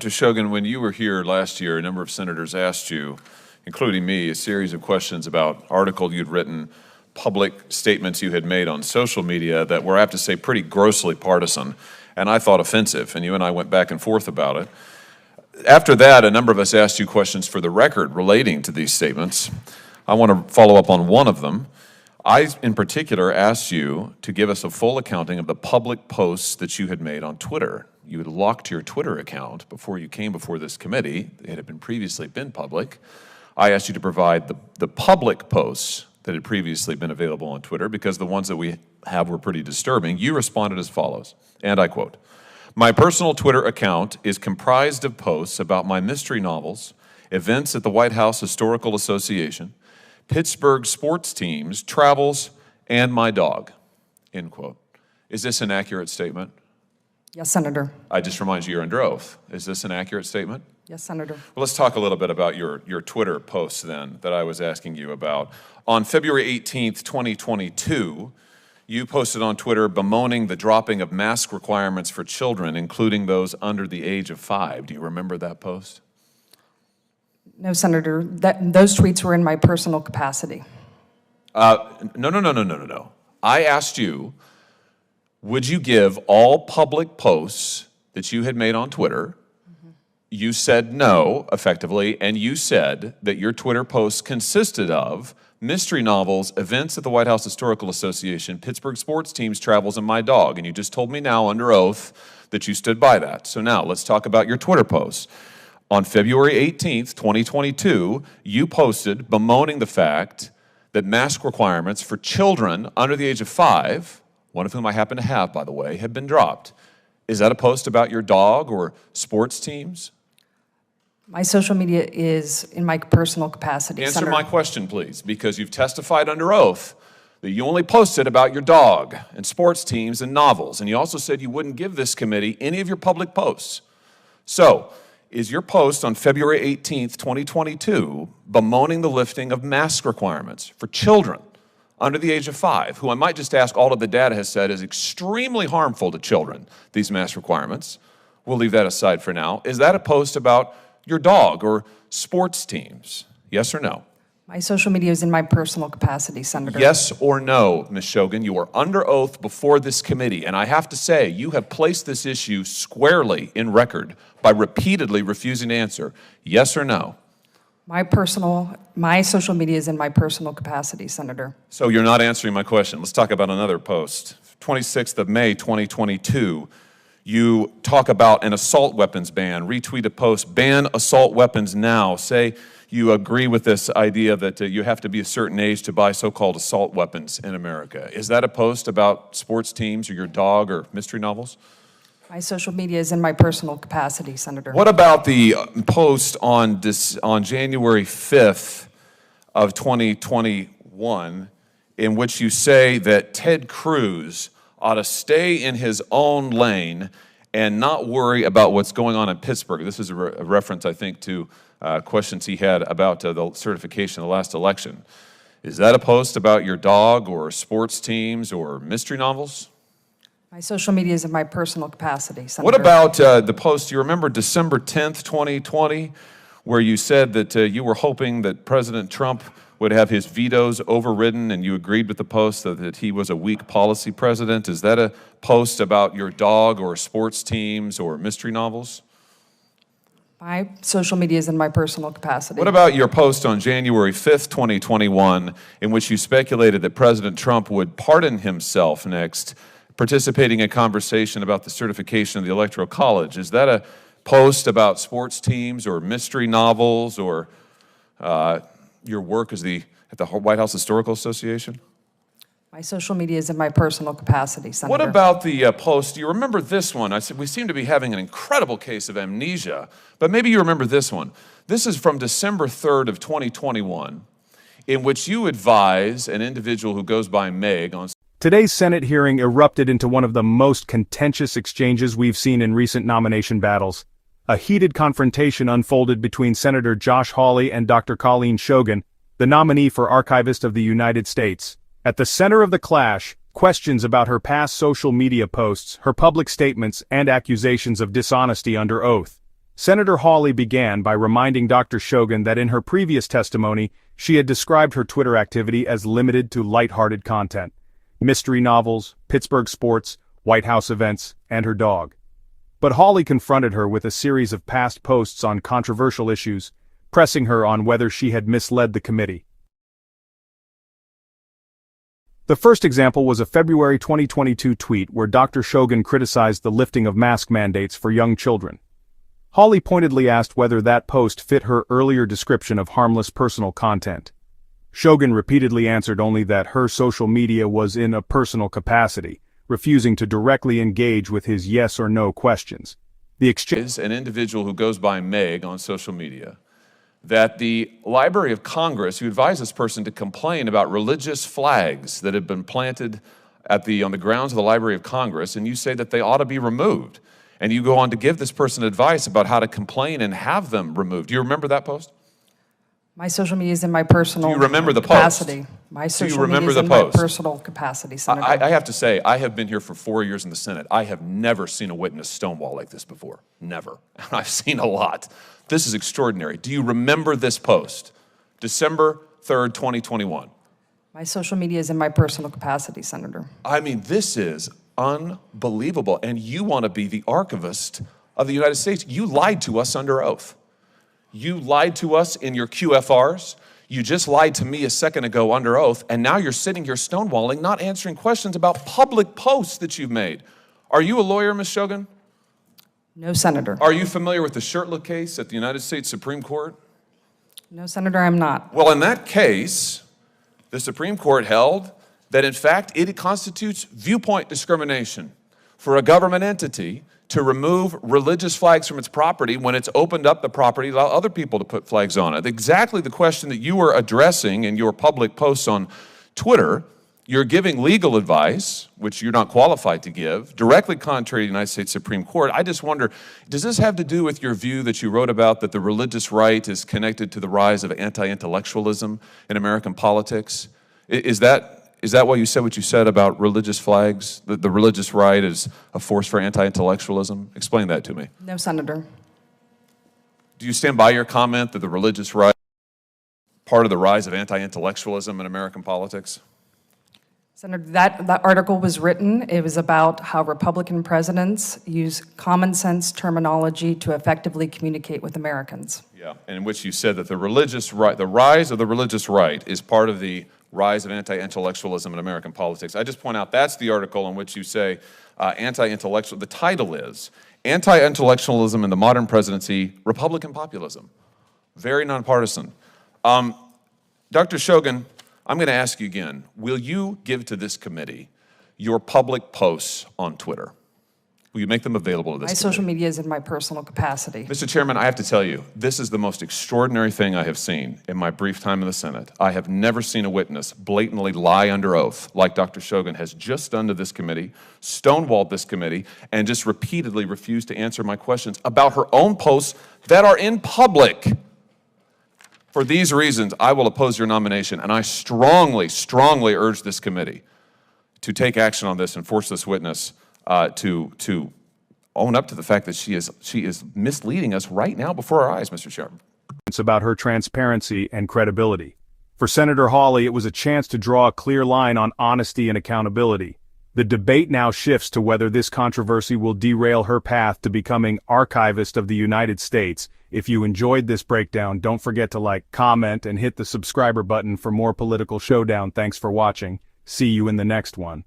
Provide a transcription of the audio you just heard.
To Shogan, when you were here last year, a number of senators asked you, including me, a series of questions about articles you'd written, public statements you had made on social media that were, I have to say, pretty grossly partisan, and I thought offensive, and you and I went back and forth about it. After that, a number of us asked you questions for the record relating to these statements. I want to follow up on one of them. I, in particular, asked you to give us a full accounting of the public posts that you had made on Twitter. You had locked your Twitter account before you came before this committee. It had previously been public. I asked you to provide the public posts that had previously been available on Twitter because the ones that we have were pretty disturbing. You responded as follows, and I quote, "My personal Twitter account is comprised of posts about my mystery novels, events at the White House Historical Association, Pittsburgh sports teams, travels, and my dog," end quote. Is this an accurate statement? Yes, Senator. I just remind you, you're under oath. Is this an accurate statement? Yes, Senator. Well, let's talk a little bit about your Twitter posts then that I was asking you about. On February 18th, 2022, you posted on Twitter bemoaning the dropping of mask requirements for children, including those under the age of 5. Do you remember that post? No, Senator. Those tweets were in my personal capacity. No. I asked you, would you give all public posts that you had made on Twitter? You said no, effectively, and you said that your Twitter posts consisted of mystery novels, events at the White House Historical Association, Pittsburgh sports teams, travels, and my dog. And you just told me now under oath that you stood by that. So now let's talk about your Twitter posts. On February 18th, 2022, you posted bemoaning the fact that mask requirements for children under the age of 5, one of whom I happen to have, by the way, had been dropped. Is that a post about your dog or sports teams? My social media is in my personal capacity, Answer Senator. my question, please, because you've testified under oath that you only posted about your dog and sports teams and novels, and you also said you wouldn't give this committee any of your public posts. So, is your post on February 18th, 2022, bemoaning the lifting of mask requirements for children under the age of 5, who I might just ask, all of the data has said is extremely harmful to children, these mask requirements? We'll leave that aside for now. Is that a post about your dog or sports teams? Yes or no? My social media is in my personal capacity, Senator. Yes or no, Ms. Shogan? You are under oath before this committee, and I have to say, you have placed this issue squarely in record by repeatedly refusing to answer. Yes or no? My social media is in my personal capacity, Senator. So you're not answering my question. Let's talk about another post. 26th of May, 2022, you talk about an assault weapons ban, retweet a post, ban assault weapons now. Say you agree with this idea that you have to be a certain age to buy so-called assault weapons in America. Is that a post about sports teams or your dog or mystery novels? My social media is in my personal capacity, Senator. What about the post on January 5th of 2021 in which you say that Ted Cruz ought to stay in his own lane and not worry about what's going on in Pittsburgh? This is a reference, I think, to questions he had about the certification of the last election. Is that a post about your dog or sports teams or mystery novels? My social media is in my personal capacity, Senator. What about the post, you remember December 10th, 2020, where you said that you were hoping that President Trump would have his vetoes overridden, and you agreed with the post that he was a weak policy president? Is that a post about your dog or sports teams or mystery novels? My social media is in my personal capacity. What about your post on January 5th, 2021, in which you speculated that President Trump would pardon himself next, participating in a conversation about the certification of the Electoral College? Is that a post about sports teams or mystery novels or your work at the White House Historical Association? My social media is in my personal capacity, Senator. What about the post? Do you remember this one? I said we seem to be having an incredible case of amnesia, but maybe you remember this one. This is from December 3rd of 2021, in which you advise an individual who goes by Meg on. Today's Senate hearing erupted into one of the most contentious exchanges we've seen in recent nomination battles. A heated confrontation unfolded between Senator Josh Hawley and Dr. Coleen Shogan, the nominee for Archivist of the United States. At the center of the clash, questions about her past social media posts, her public statements, and accusations of dishonesty under oath. Senator Hawley began by reminding Dr. Shogan that in her previous testimony, she had described her Twitter activity as limited to lighthearted content: mystery novels, Pittsburgh sports, White House events, and her dog. But Hawley confronted her with a series of past posts on controversial issues, pressing her on whether she had misled the committee. The first example was a February 2022 tweet where Dr. Shogan criticized the lifting of mask mandates for young children. Hawley pointedly asked whether that post fit her earlier description of harmless personal content. Shogan repeatedly answered only that her social media was in a personal capacity, refusing to directly engage with his yes or no questions. The exchange Is an individual who goes by Meg on social media, that the Library of Congress, you advised this person to complain about religious flags that have been planted on the grounds of the Library of Congress, and you say that they ought to be removed. And you go on to give this person advice about how to complain and have them removed. Do you remember that post? My social media is in my personal Do you remember the capacity. post? My Do you social media remember is the in post? my personal capacity, Senator. I have to say, I have been here for 4 years in the Senate. I have never seen a witness stonewall like this before. Never. I've seen a lot. This is extraordinary. Do you remember this post? December 3rd, 2021. My social media is in my personal capacity, Senator. I mean, this is unbelievable. And you want to be the archivist of the United States. You lied to us under oath. You lied to us in your QFRs. You just lied to me a second ago under oath. And now you're sitting here stonewalling, not answering questions about public posts that you've made. Are you a lawyer, Ms. Shogan? No, Senator. Are you familiar with the Shirtliff case at the United States Supreme Court? No, Senator, I'm not. Well, in that case, the Supreme Court held that, in fact, it constitutes viewpoint discrimination for a government entity to remove religious flags from its property when it's opened up the property to allow other people to put flags on it. Exactly the question that you were addressing in your public posts on Twitter. You're giving legal advice, which you're not qualified to give, directly contrary to the United States Supreme Court. I just wonder, does this have to do with your view that you wrote about that the religious right is connected to the rise of anti-intellectualism in American politics? Is that why you said what you said about religious flags, that the religious right is a force for anti-intellectualism? Explain that to me. No, Senator. Do you stand by your comment that the religious right is part of the rise of anti-intellectualism in American politics? Senator, that article was written. It was about how Republican presidents use common sense terminology to effectively communicate with Americans. Yeah, and in which you said that the religious right, the rise of the religious right is part of the rise of anti-intellectualism in American politics. I just point out that's the article in which you say anti-intellectual, the title is Anti-Intellectualism in the Modern Presidency, Republican Populism. Very nonpartisan. Dr. Shogan, I'm going to ask you again, will you give to this committee your public posts on Twitter? Will you make them available to this My committee? social media is in my personal capacity. Mr. Chairman, I have to tell you, this is the most extraordinary thing I have seen in my brief time in the Senate. I have never seen a witness blatantly lie under oath like Dr. Shogan has just done to this committee, stonewalled this committee, and just repeatedly refused to answer my questions about her own posts that are in public. For these reasons, I will oppose your nomination, and I strongly, strongly urge this committee to take action on this and force this witness to own up to the fact that she is misleading us right now before our eyes, Mr. Chairman. It's about her transparency and credibility. For Senator Hawley, it was a chance to draw a clear line on honesty and accountability. The debate now shifts to whether this controversy will derail her path to becoming Archivist of the United States. If you enjoyed this breakdown, don't forget to like, comment, and hit the subscriber button for more political showdown. Thanks for watching. See you in the next one.